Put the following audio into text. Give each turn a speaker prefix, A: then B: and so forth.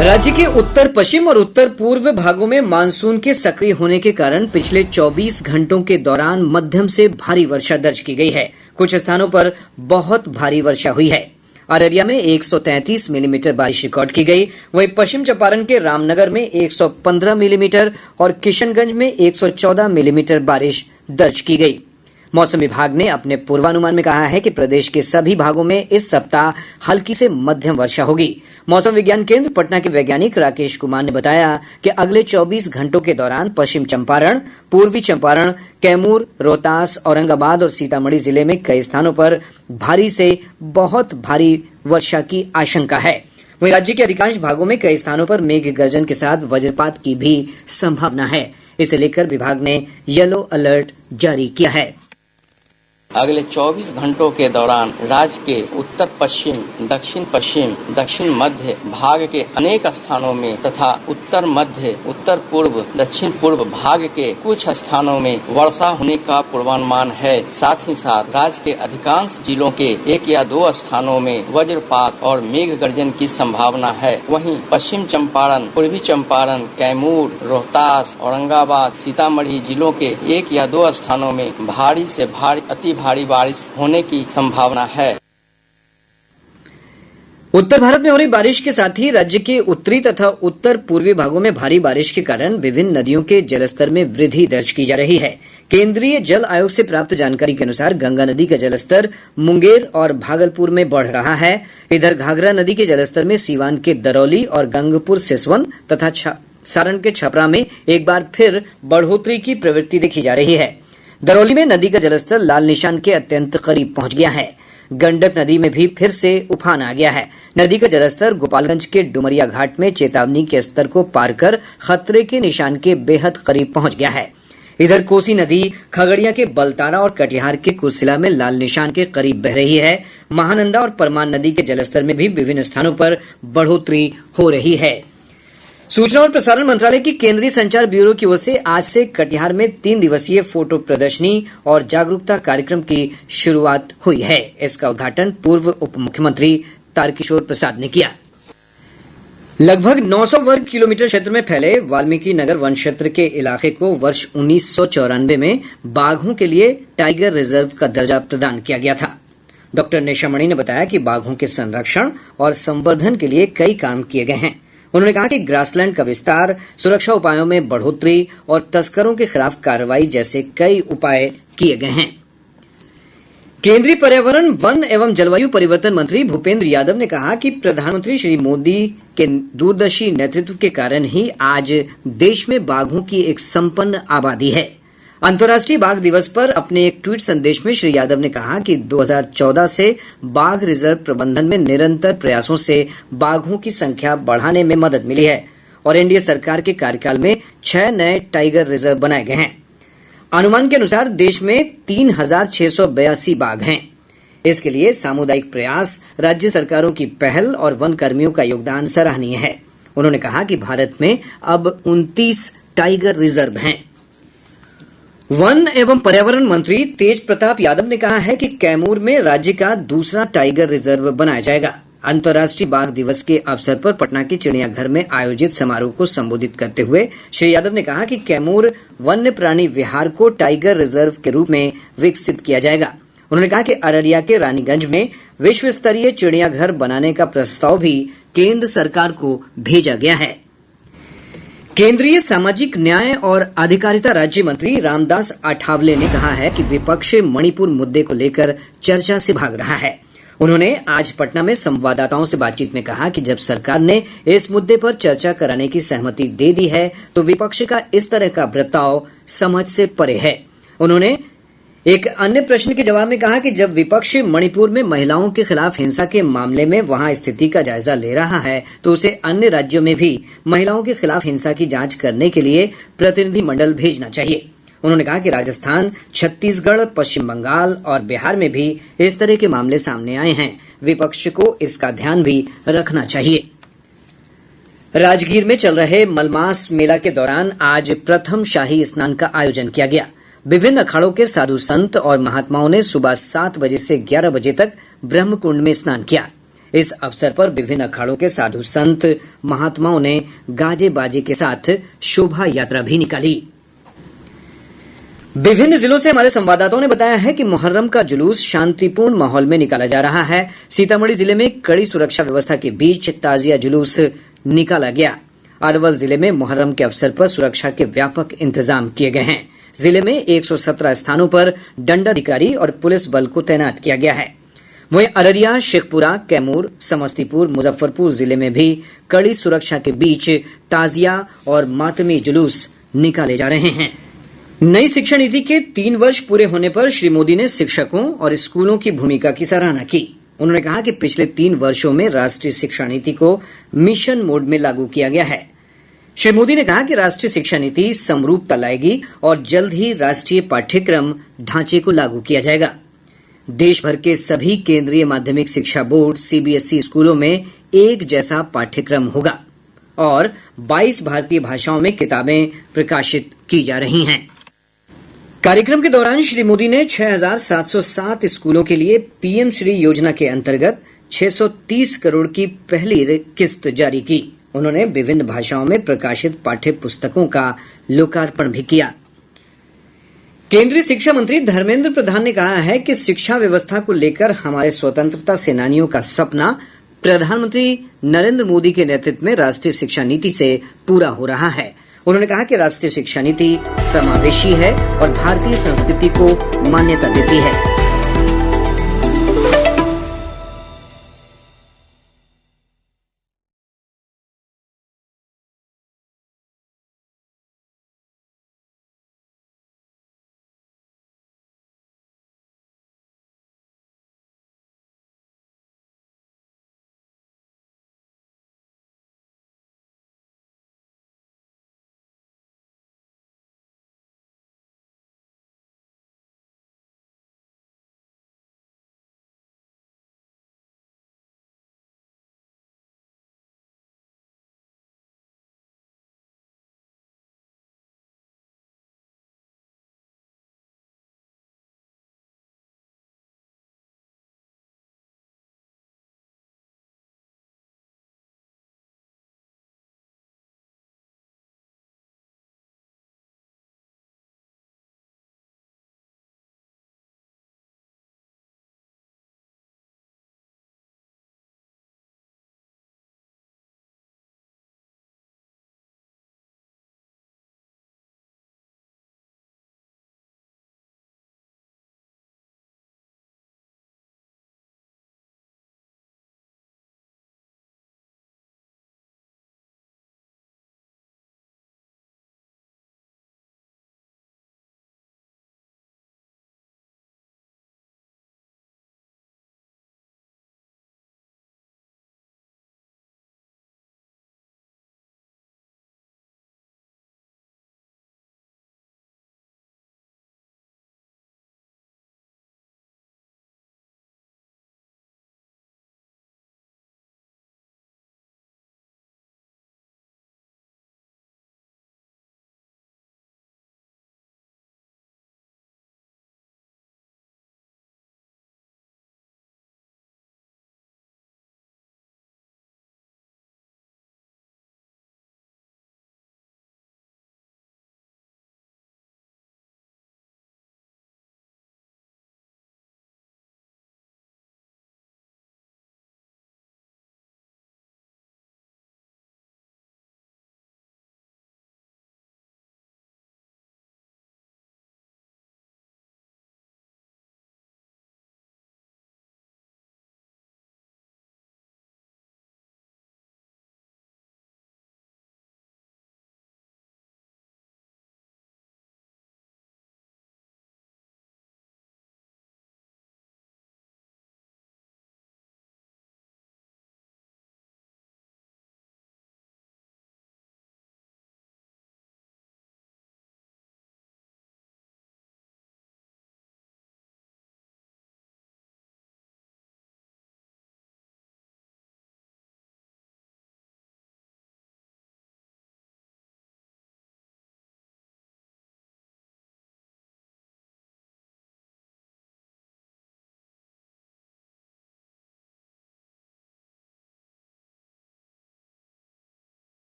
A: राज्य के उत्तर पश्चिम और उत्तर पूर्व भागों में मानसून के सक्रिय होने के कारण पिछले 24 घंटों के दौरान मध्यम से भारी वर्षा दर्ज की गई है। कुछ स्थानों पर बहुत भारी वर्षा हुई है। अररिया में 133 मिलीमीटर बारिश रिकॉर्ड की गई। वहीं पश्चिम चंपारण के रामनगर में 115 मिलीमीटर और किशनगंज में 114 मिलीमीटर बारिश दर्ज की गई। मौसम विभाग ने अपने पूर्वानुमान में कहा है कि प्रदेश के सभी भागों में इस सप्ताह हल्की से मध्यम वर्षा होगी। मौसम विज्ञान केंद्र पटना के वैज्ञानिक राकेश कुमार ने बताया कि अगले 24 घंटों के दौरान पश्चिम चंपारण, पूर्वी चंपारण, कैमूर, रोहतास, औरंगाबाद और सीतामढ़ी जिले में कई स्थानों पर भारी से बहुत भारी वर्षा की आशंका है। वहीं राज्य के अधिकांश भागों में कई स्थानों पर मेघ गर्जन के साथ वज्रपात की भी संभावना है। इसे लेकर विभाग ने येलो अलर्ट जारी किया है।
B: अगले 24 घंटों के दौरान राज्य के उत्तर पश्चिम, दक्षिण पश्चिम, दक्षिण मध्य भाग के अनेक स्थानों में तथा उत्तर मध्य, उत्तर पूर्व, दक्षिण पूर्व भाग के कुछ स्थानों में वर्षा होने का पूर्वानुमान है। साथ ही साथ राज्य के अधिकांश जिलों के 1 या 2 स्थानों में वज्रपात और मेघ गर्जन की संभावना है। वहीं पश्चिम चंपारण, पूर्वी चंपारण, कैमूर, रोहतास, औरंगाबाद, सीतामढ़ी जिलों के 1 या 2 स्थानों में भारी से अति भारी बारिश होने की संभावना है।
A: उत्तर भारत में हो रही बारिश के साथ ही राज्य के उत्तरी तथा उत्तर पूर्वी भागों में भारी बारिश के कारण विभिन्न नदियों के जलस्तर में वृद्धि दर्ज की जा रही है। केंद्रीय जल आयोग से प्राप्त जानकारी के अनुसार गंगा नदी का जलस्तर मुंगेर और भागलपुर में बढ़ रहा है। इधर घाघरा नदी के जलस्तर में सीवान के दरौली और गंगपुर सिसवन तथा सारण के छपरा में एक बार फिर बढ़ोतरी की प्रवृत्ति देखी जा रही है। दरौली में नदी का जलस्तर लाल निशान के अत्यंत करीब पहुंच गया है। गंडक नदी में भी फिर से उफान आ गया है। नदी का जलस्तर गोपालगंज के डुमरिया घाट में चेतावनी के स्तर को पार कर खतरे के निशान के बेहद करीब पहुंच गया है। इधर कोसी नदी खगड़िया के बलतारा और कटिहार के कुर्सिला में लाल निशान के करीब बह रही है। महानंदा और परमान नदी के जलस्तर में भी विभिन्न स्थानों पर बढ़ोतरी हो रही है। सूचना और प्रसारण मंत्रालय की केंद्रीय संचार ब्यूरो की ओर से आज से कटिहार में 3 दिवसीय फोटो प्रदर्शनी और जागरूकता कार्यक्रम की शुरुआत हुई है। इसका उद्घाटन पूर्व उप मुख्यमंत्री तारकिशोर प्रसाद ने किया। लगभग 900 वर्ग किलोमीटर क्षेत्र में फैले वाल्मीकि नगर वन क्षेत्र के इलाके को वर्ष 1994 में बाघों के लिए टाइगर रिजर्व का दर्जा प्रदान किया गया था। डॉक्टर नेशामणि ने बताया कि बाघों के संरक्षण और संवर्धन के लिए कई काम किए गए हैं। उन्होंने कहा कि ग्रासलैंड का विस्तार, सुरक्षा उपायों में बढ़ोतरी और तस्करों के खिलाफ कार्रवाई जैसे कई उपाय किए गए हैं। केंद्रीय पर्यावरण, वन एवं जलवायु परिवर्तन मंत्री भूपेंद्र यादव ने कहा कि प्रधानमंत्री श्री मोदी के दूरदर्शी नेतृत्व के कारण ही आज देश में बाघों की एक संपन्न आबादी है। अंतर्राष्ट्रीय बाघ दिवस पर अपने एक ट्वीट संदेश में श्री यादव ने कहा कि 2014 से बाघ रिजर्व प्रबंधन में निरंतर प्रयासों से बाघों की संख्या बढ़ाने में मदद मिली है और एनडीए सरकार के कार्यकाल में 6 नए टाइगर रिजर्व बनाए गए हैं। अनुमान के अनुसार देश में 3682 बाघ हैं। इसके लिए सामुदायिक प्रयास, राज्य सरकारों की पहल और वन कर्मियों का योगदान सराहनीय है। उन्होंने कहा कि भारत में अब 29 टाइगर रिजर्व हैं। वन एवं पर्यावरण मंत्री तेज प्रताप यादव ने कहा है कि कैमूर में राज्य का दूसरा टाइगर रिजर्व बनाया जाएगा। अंतर्राष्ट्रीय बाघ दिवस के अवसर पर पटना के चिड़ियाघर में आयोजित समारोह को संबोधित करते हुए श्री यादव ने कहा कि कैमूर वन्य प्राणी विहार को टाइगर रिजर्व के रूप में विकसित किया जाएगा। उन्होंने कहा कि अररिया के रानीगंज में विश्व स्तरीय चिड़ियाघर बनाने का प्रस्ताव भी केंद्र सरकार को भेजा गया है। केंद्रीय सामाजिक न्याय और अधिकारिता राज्य मंत्री रामदास अठावले ने कहा है कि विपक्ष मणिपुर मुद्दे को लेकर चर्चा से भाग रहा है। उन्होंने आज पटना में संवाददाताओं से बातचीत में कहा कि जब सरकार ने इस मुद्दे पर चर्चा कराने की सहमति दे दी है तो विपक्ष का इस तरह का बर्ताव समझ से परे है। उन्होंने एक अन्य प्रश्न के जवाब में कहा कि जब विपक्ष मणिपुर में महिलाओं के खिलाफ हिंसा के मामले में वहां स्थिति का जायजा ले रहा है तो उसे अन्य राज्यों में भी महिलाओं के खिलाफ हिंसा की जांच करने के लिए प्रतिनिधि मंडल भेजना चाहिए। उन्होंने कहा कि राजस्थान, छत्तीसगढ़, पश्चिम बंगाल और बिहार में भी इस तरह के मामले सामने आए हैं। विपक्ष को इसका ध्यान भी रखना चाहिए। राजगीर में चल रहे मलमास मेला के दौरान आज प्रथम शाही स्नान का आयोजन किया गया। विभिन्न अखाड़ों के साधु संत और महात्माओं ने सुबह 7 बजे से 11 बजे तक ब्रह्मकुंड में स्नान किया। इस अवसर पर विभिन्न अखाड़ों के साधु संत महात्माओं ने गाजे बाजे के साथ शोभा यात्रा भी निकाली। विभिन्न जिलों से हमारे संवाददाताओं ने बताया है कि मुहर्रम का जुलूस शांतिपूर्ण माहौल में निकाला जा रहा है। सीतामढ़ी जिले में कड़ी सुरक्षा व्यवस्था के बीच ताजिया जुलूस निकाला गया। अरवल जिले में मुहर्रम के अवसर पर सुरक्षा के व्यापक इंतजाम किए गए हैं। जिले में 117 स्थानों पर दंडाधिकारी और पुलिस बल को तैनात किया गया है। वहीं अररिया, शेखपुरा, कैमूर, समस्तीपुर, मुजफ्फरपुर जिले में भी कड़ी सुरक्षा के बीच ताजिया और मातमी जुलूस निकाले जा रहे हैं। नई शिक्षा नीति के 3 वर्ष पूरे होने पर श्री मोदी ने शिक्षकों और स्कूलों की भूमिका की सराहना की। उन्होंने कहा कि पिछले 3 वर्षों में राष्ट्रीय शिक्षा नीति को मिशन मोड में लागू किया गया है। श्री मोदी ने कहा कि राष्ट्रीय शिक्षा नीति समरूपता लाएगी और जल्द ही राष्ट्रीय पाठ्यक्रम ढांचे को लागू किया जाएगा। देश भर के सभी केंद्रीय माध्यमिक शिक्षा बोर्ड सीबीएसई स्कूलों में एक जैसा पाठ्यक्रम होगा और 22 भारतीय भाषाओं में किताबें प्रकाशित की जा रही हैं। कार्यक्रम के दौरान श्री मोदी ने 6,707 स्कूलों के लिए पीएम श्री योजना के अंतर्गत 630 करोड़ की पहली किस्त जारी की। उन्होंने विभिन्न भाषाओं में प्रकाशित पाठ्य पुस्तकों का लोकार्पण भी किया। केंद्रीय शिक्षा मंत्री धर्मेंद्र प्रधान ने कहा है कि शिक्षा व्यवस्था को लेकर हमारे स्वतंत्रता सेनानियों का सपना प्रधानमंत्री नरेंद्र मोदी के नेतृत्व में राष्ट्रीय शिक्षा नीति से पूरा हो रहा है। उन्होंने कहा कि राष्ट्रीय शिक्षा नीति समावेशी है और भारतीय संस्कृति को मान्यता देती है।